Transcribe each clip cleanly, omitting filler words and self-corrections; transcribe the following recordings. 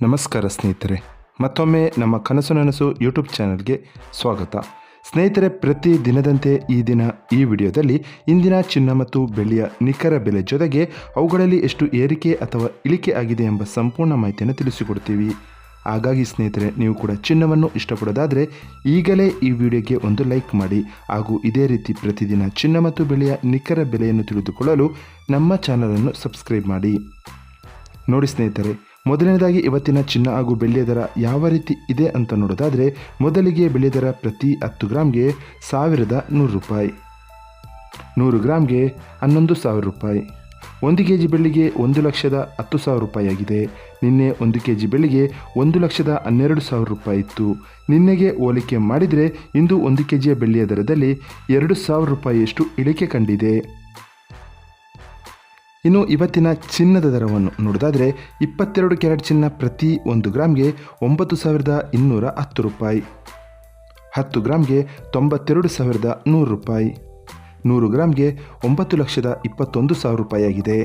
ನಮಸ್ಕಾರ ಸ್ನೇಹಿತರೆ, ಮತ್ತೊಮ್ಮೆ ನಮ್ಮ ಕನಸು ನನಸು ಯೂಟ್ಯೂಬ್ ಚಾನಲ್ಗೆ ಸ್ವಾಗತ. ಸ್ನೇಹಿತರೆ, ಪ್ರತಿ ದಿನದಂತೆ ಈ ದಿನ ಈ ವಿಡಿಯೋದಲ್ಲಿ ಇಂದಿನ ಚಿನ್ನ ಮತ್ತು ಬೆಳ್ಳಿಯ ನಿಖರ ಬೆಲೆ ಜೊತೆಗೆ ಅವುಗಳಲ್ಲಿ ಎಷ್ಟು ಏರಿಕೆ ಅಥವಾ ಇಳಿಕೆ ಆಗಿದೆ ಎಂಬ ಸಂಪೂರ್ಣ ಮಾಹಿತಿಯನ್ನು ತಿಳಿಸಿಕೊಡ್ತೀವಿ. ಹಾಗಾಗಿ ಸ್ನೇಹಿತರೆ, ನೀವು ಕೂಡ ಚಿನ್ನವನ್ನು ಇಷ್ಟಪಡೋದಾದರೆ ಈಗಲೇ ಈ ವಿಡಿಯೋಗೆ ಒಂದು ಲೈಕ್ ಮಾಡಿ ಹಾಗೂ ಇದೇ ರೀತಿ ಪ್ರತಿದಿನ ಚಿನ್ನ ಮತ್ತು ಬೆಳ್ಳಿಯ ನಿಖರ ಬೆಲೆಯನ್ನು ತಿಳಿದುಕೊಳ್ಳಲು ನಮ್ಮ ಚಾನಲನ್ನು ಸಬ್ಸ್ಕ್ರೈಬ್ ಮಾಡಿ. ನೋಡಿ ಸ್ನೇಹಿತರೆ, ಮೊದಲನೇದಾಗಿ ಇವತ್ತಿನ ಚಿನ್ನ ಹಾಗೂ ಬೆಳ್ಳಿಯ ದರ ಯಾವ ರೀತಿ ಇದೆ ಅಂತ ನೋಡೋದಾದರೆ, ಮೊದಲಿಗೆ ಬೆಳ್ಳಿಯ ದರ ಪ್ರತಿ 10 ಗ್ರಾಮ್ಗೆ 1100 ರೂಪಾಯಿ, 100 ಗ್ರಾಮ್ಗೆ 11,000 ರೂಪಾಯಿ. 1 ಕೆಜಿ ಬೆಳ್ಳಿಗೆ 1,10,000 ರೂಪಾಯಿ ಆಗಿದೆ. ನಿನ್ನೆ 1 ಕೆಜಿ ಬೆಳ್ಳಿಗೆ 1,12,000 ರೂಪಾಯಿ ಇತ್ತು. ನಿನ್ನೆಗೆ ಹೋಲಿಕೆ ಮಾಡಿದರೆ ಇಂದು 1 ಕೆಜಿಯ ಬೆಳ್ಳಿಯ ದರದಲ್ಲಿ 2,000 ರೂಪಾಯಿಯಷ್ಟು ಇಳಿಕೆ ಕಂಡಿದೆ. ಇನ್ನು ಇವತ್ತಿನ ಚಿನ್ನದ ದರವನ್ನು ನೋಡೋದಾದರೆ, 22 ಕ್ಯಾರೆಟ್ ಚಿನ್ನ ಪ್ರತಿ 1 ಗ್ರಾಮ್ಗೆ 9,210 ರೂಪಾಯಿ, 10 ಗ್ರಾಮ್ಗೆ 92,100 ರೂಪಾಯಿ, 100 ಗ್ರಾಮ್ಗೆ 9,21,000 ರೂಪಾಯಿ ಆಗಿದೆ.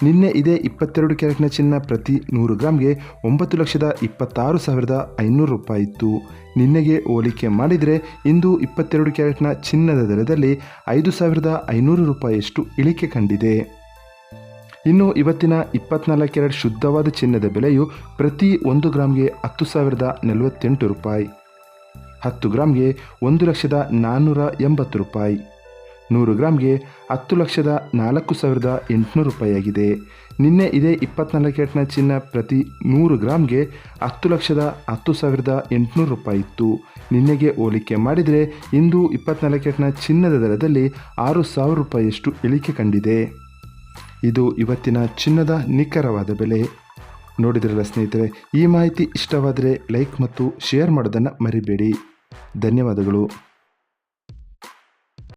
ನಿನ್ನೆ ಇದೇ 22 ಕ್ಯಾರೆಟ್ನ ಚಿನ್ನ ಪ್ರತಿ 100 ಗ್ರಾಮ್ಗೆ 9,26,500 ರೂಪಾಯಿ ಇತ್ತು. ನಿನ್ನೆಗೆ ಹೋಲಿಕೆ ಮಾಡಿದರೆ ಇಂದು 22 ಕ್ಯಾರೆಟ್ನ ಚಿನ್ನದ ದರದಲ್ಲಿ 5,500 ರೂಪಾಯಿಯಷ್ಟು ಇಳಿಕೆ ಕಂಡಿದೆ. ಇನ್ನು ಇವತ್ತಿನ 24 ಕ್ಯಾರೆಟ್ ಶುದ್ಧವಾದ ಚಿನ್ನದ ಬೆಲೆಯು ಪ್ರತಿ 1 ಗ್ರಾಮ್ಗೆ 10,048 ರೂಪಾಯಿ, 10 ಗ್ರಾಮ್ಗೆ 1,480 ರೂಪಾಯಿ, 100 ಗ್ರಾಮ್ಗೆ 10,04,800 ರೂಪಾಯಿ ಆಗಿದೆ. ನಿನ್ನೆ ಇದೇ 24 ಕ್ಯಾರೆಟ್ನ ಚಿನ್ನ ಪ್ರತಿ 100 ಗ್ರಾಮ್ಗೆ 10,10,800 ರೂಪಾಯಿ ಇತ್ತು. ನಿನ್ನೆಗೆ ಹೋಲಿಕೆ ಮಾಡಿದರೆ ಇಂದು 24 ಕ್ಯಾರೆಟ್ನ ಚಿನ್ನದ ದರದಲ್ಲಿ 6,000 ರೂಪಾಯಿಯಷ್ಟು ಇಳಿಕೆ ಕಂಡಿದೆ. ಇದು ಇವತ್ತಿನ ಚಿನ್ನದ ನಿಖರವಾದ ಬೆಲೆ. ನೋಡಿದ್ರಲ್ಲ ಸ್ನೇಹಿತರೆ, ಈ ಮಾಹಿತಿ ಇಷ್ಟವಾದರೆ ಲೈಕ್ ಮತ್ತು ಶೇರ್ ಮಾಡೋದನ್ನು ಮರಿಬೇಡಿ. ಧನ್ಯವಾದಗಳು.